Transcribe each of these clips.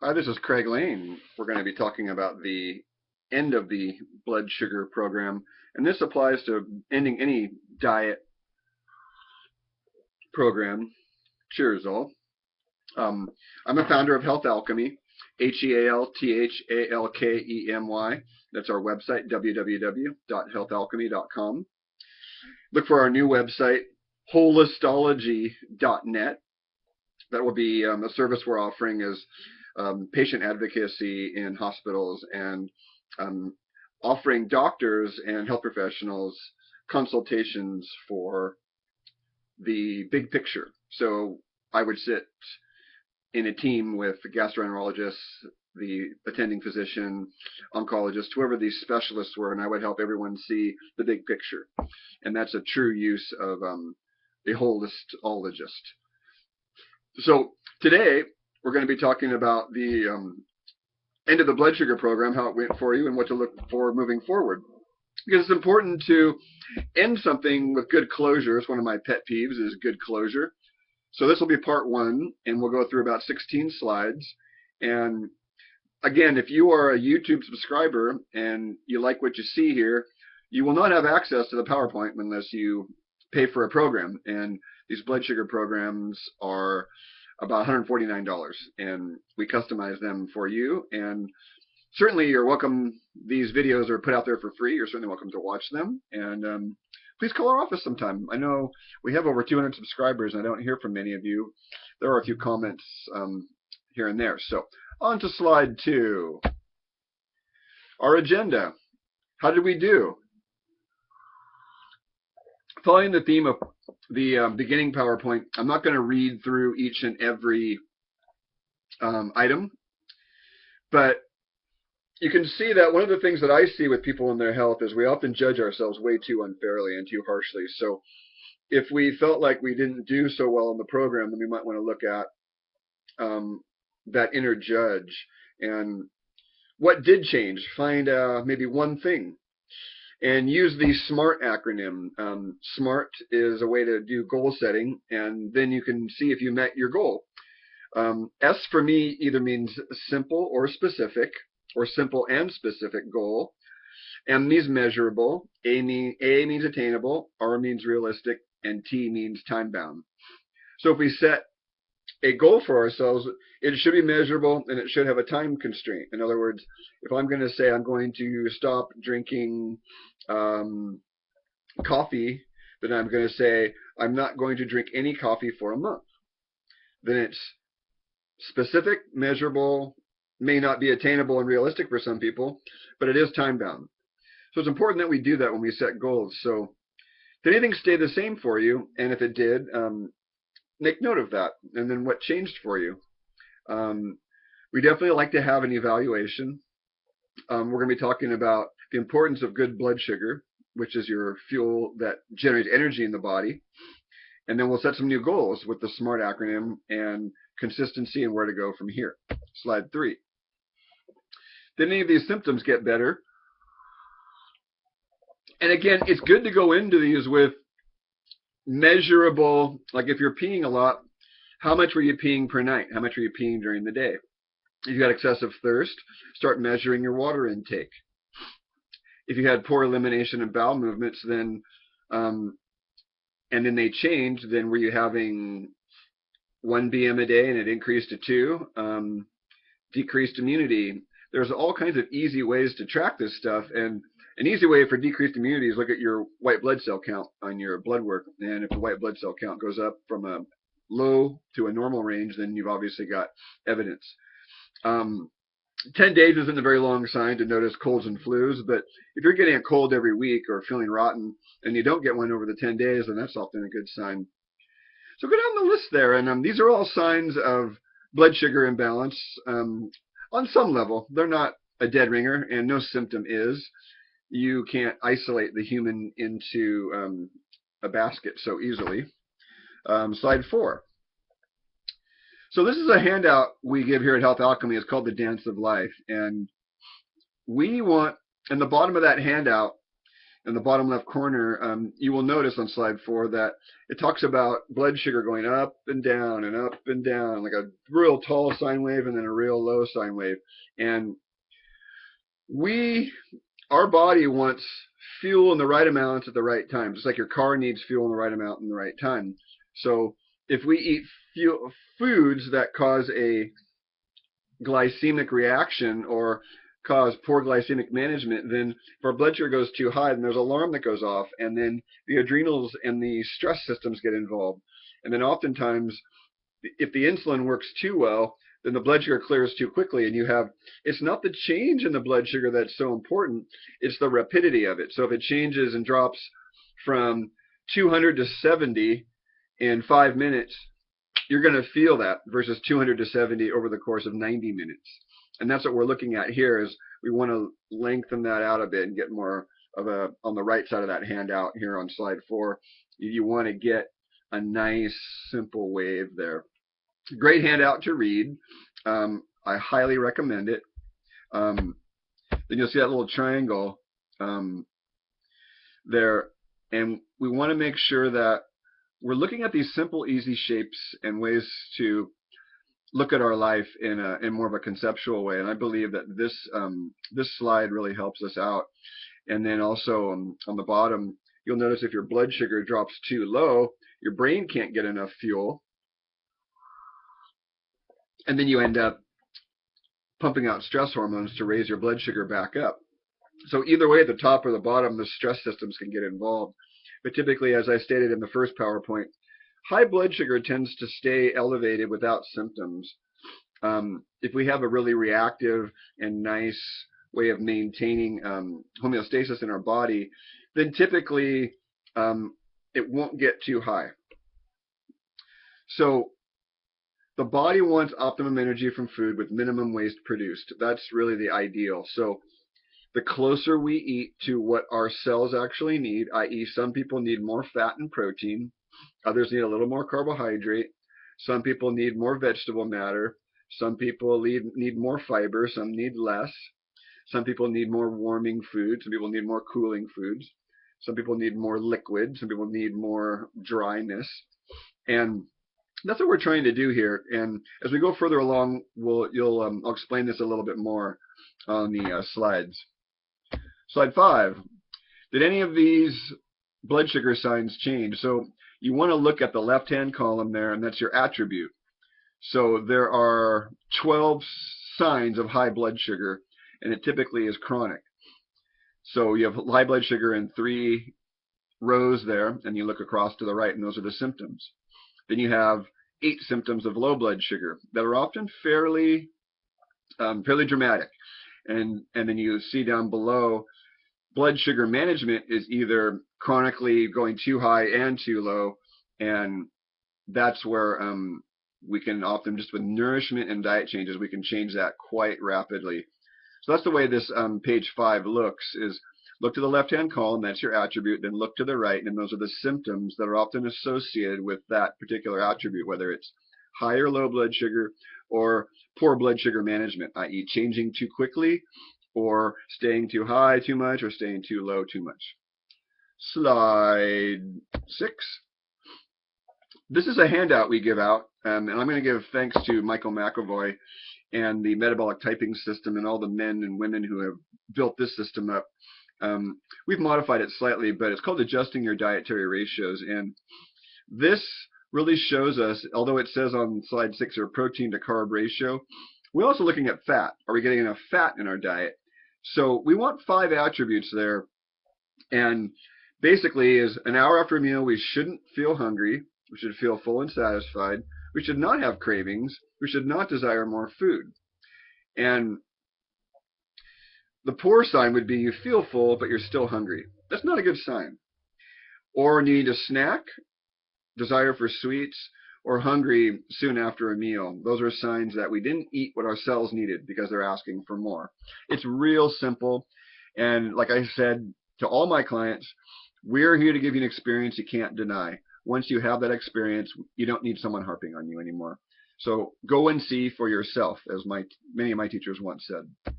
Hi, this is Craig Lane. We're going to be talking about the end of the blood sugar program, and this applies to ending any diet program. Cheers, all. Um, I'm a founder of Health Alchemy, HealthAlchemy. That's our website, www.healthalchemy.com. Look for our new website, holistology.net. That will be a service we're offering as patient advocacy in hospitals and um, offering doctors and health professionals consultations for the big picture. So I would sit in a team with the gastroenterologist, the attending physician, oncologist, whoever these specialists were, and I would help everyone see the big picture. And that's a true use of a holistologist. So today we're going to be talking about the end of the blood sugar program, how it went for you, and what to look for moving forward. Because it's important to end something with good closure. It's one of my pet peeves is good closure. So this will be part one, and we'll go through about 16 slides. And again, if you are a YouTube subscriber and you like what you see here, you will not have access to the PowerPoint unless you pay for a program. And these blood sugar programs are about $149, and we customize them for you. And certainly you're welcome. These videos are put out there for free. You're certainly welcome to watch them. And please call our office sometime. I know we have over 200 subscribers, and I don't hear from many of you. There are a few comments here and there. So on to slide 2. Our agenda. How did we do? Following the theme of the beginning PowerPoint, I'm not going to read through each and every item, but you can see that one of the things that I see with people in their health is we often judge ourselves way too unfairly and too harshly. So if we felt like we didn't do so well in the program, then we might want to look at that inner judge and what did change. Find maybe one thing and use the SMART acronym. SMART is a way to do goal setting, and then you can see if you met your goal. S for me either means simple or specific, or simple and specific goal. M means measurable, A means attainable, R means realistic, and T means time bound. So if we set a goal for ourselves, it should be measurable and it should have a time constraint. In other words, if I'm going to say I'm going to stop drinking coffee, then I'm going to say I'm not going to drink any coffee for a month. Then it's specific, measurable, may not be attainable and realistic for some people, but it is time bound. So it's important that we do that when we set goals. So did anything stay the same for you? And if it did, make note of that. And then what changed for you? We definitely like to have an evaluation. We're going to be talking about the importance of good blood sugar, which is your fuel that generates energy in the body. And then we'll set some new goals with the SMART acronym and consistency and where to go from here. Slide 3. Did any of these symptoms get better? And again, it's good to go into these with measurable, like if you're peeing a lot, how much were you peeing per night? How much were you peeing during the day? If you got excessive thirst, start measuring your water intake. If you had poor elimination of bowel movements, then and then they changed, then were you having 1 BM a day and it increased to 2? Decreased immunity. There's all kinds of easy ways to track this stuff, and an easy way for decreased immunity is look at your white blood cell count on your blood work. And if the white blood cell count goes up from a low to a normal range, then you've obviously got evidence. 10 days isn't a very long sign to notice colds and flus, but if you're getting a cold every week or feeling rotten and you don't get one over the 10 days, then that's often a good sign. So go down the list there, and these are all signs of blood sugar imbalance on some level. They're not a dead ringer, and no symptom is. You can't isolate the human into a basket so easily. Slide 4. So this is a handout we give here at Health Alchemy. It's called the Dance of Life. And we want, in the bottom of that handout in the bottom left corner, you will notice on slide 4 that it talks about blood sugar going up and down, like a real tall sine wave and then a real low sine wave. And our body wants fuel in the right amount at the right time, just like your car needs fuel in the right amount in the right time. So if we eat foods that cause a glycemic reaction or cause poor glycemic management, then if our blood sugar goes too high, then there's an alarm that goes off, and then the adrenals and the stress systems get involved. And then oftentimes, if the insulin works too well, then the blood sugar clears too quickly, and it's not the change in the blood sugar that's so important, it's the rapidity of it. So if it changes and drops from 200 to 70 in 5 minutes, you're going to feel that, versus 200 to 70 over the course of 90 minutes. And that's what we're looking at here, is we want to lengthen that out a bit and get more of on the right side of that handout here on slide 4, you want to get a nice simple wave there. Great handout to read. I highly recommend it. Then you'll see that little triangle there, and we want to make sure that we're looking at these simple, easy shapes and ways to look at our life in more of a conceptual way. And I believe that this slide really helps us out. And then also on the bottom, you'll notice if your blood sugar drops too low, your brain can't get enough fuel, and then you end up pumping out stress hormones to raise your blood sugar back up. So either way, the top or the bottom, the stress systems can get involved. But typically, as I stated in the first PowerPoint, high blood sugar tends to stay elevated without symptoms. If we have a really reactive and nice way of maintaining homeostasis in our body, then typically it won't get too high. So the body wants optimum energy from food with minimum waste produced. That's really the ideal. So the closer we eat to what our cells actually need, i.e. some people need more fat and protein, others need a little more carbohydrate, some people need more vegetable matter, some people need more fiber, some need less, some people need more warming food, some people need more cooling foods, some people need more liquid, some people need more dryness. And that's what we're trying to do here. And as we go further along, I'll explain this a little bit more on the slides. Slide 5. Did any of these blood sugar signs change? So you want to look at the left-hand column there, and that's your attribute. So there are 12 signs of high blood sugar, and it typically is chronic. So you have high blood sugar in 3 rows there, and you look across to the right, and those are the symptoms. Then you have 8 symptoms of low blood sugar that are often fairly dramatic. And then you see down below, blood sugar management is either chronically going too high and too low, and that's where we can often, just with nourishment and diet changes, we can change that quite rapidly. So that's the way this page 5 looks, is look to the left-hand column, that's your attribute, then look to the right, and those are the symptoms that are often associated with that particular attribute, whether it's high or low blood sugar or poor blood sugar management, i.e. changing too quickly or staying too high too much or staying too low too much. Slide 6. This is a handout we give out, and I'm going to give thanks to Michael McAvoy and the metabolic typing system and all the men and women who have built this system up. We've modified it slightly, but it's called Adjusting Your Dietary Ratios. And this really shows us, although it says on slide 6 or protein to carb ratio, we're also looking at fat. Are we getting enough fat in our diet? So we want 5 attributes there. And basically is an hour after a meal, we shouldn't feel hungry. We should feel full and satisfied. We should not have cravings. We should not desire more food. And the poor sign would be you feel full, but you're still hungry. That's not a good sign. Or need a snack, desire for sweets, or hungry soon after a meal. Those are signs that we didn't eat what our cells needed because they're asking for more. It's real simple. And like I said to all my clients, we're here to give you an experience you can't deny. Once you have that experience, you don't need someone harping on you anymore. So go and see for yourself, as many of my teachers once said.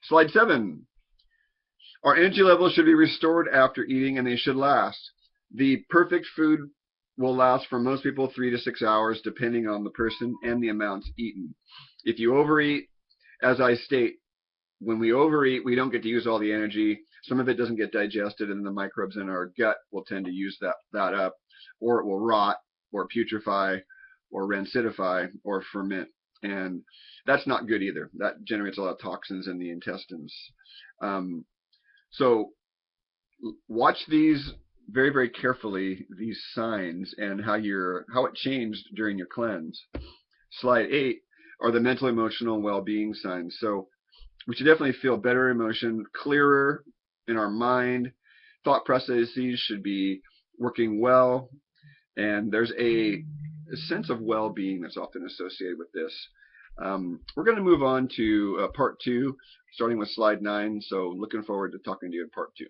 Slide 7. Our energy levels should be restored after eating, and they should last. The perfect food will last for most people 3 to 6 hours, depending on the person and the amounts eaten. If you overeat, as I state, when we overeat, we don't get to use all the energy. Some of it doesn't get digested, and the microbes in our gut will tend to use that up, or it will rot, or putrefy, or rancidify, or ferment. And that's not good either. That generates a lot of toxins in the intestines. So watch these very, very carefully, these signs, and how it changed during your cleanse. Slide 8 are the mental, emotional, and well-being signs. So we should definitely feel better emotion, clearer in our mind. Thought processes should be working well, and there's a sense of well-being that's often associated with this. We're going to move on to part 2, starting with slide 9. So looking forward to talking to you in part 2.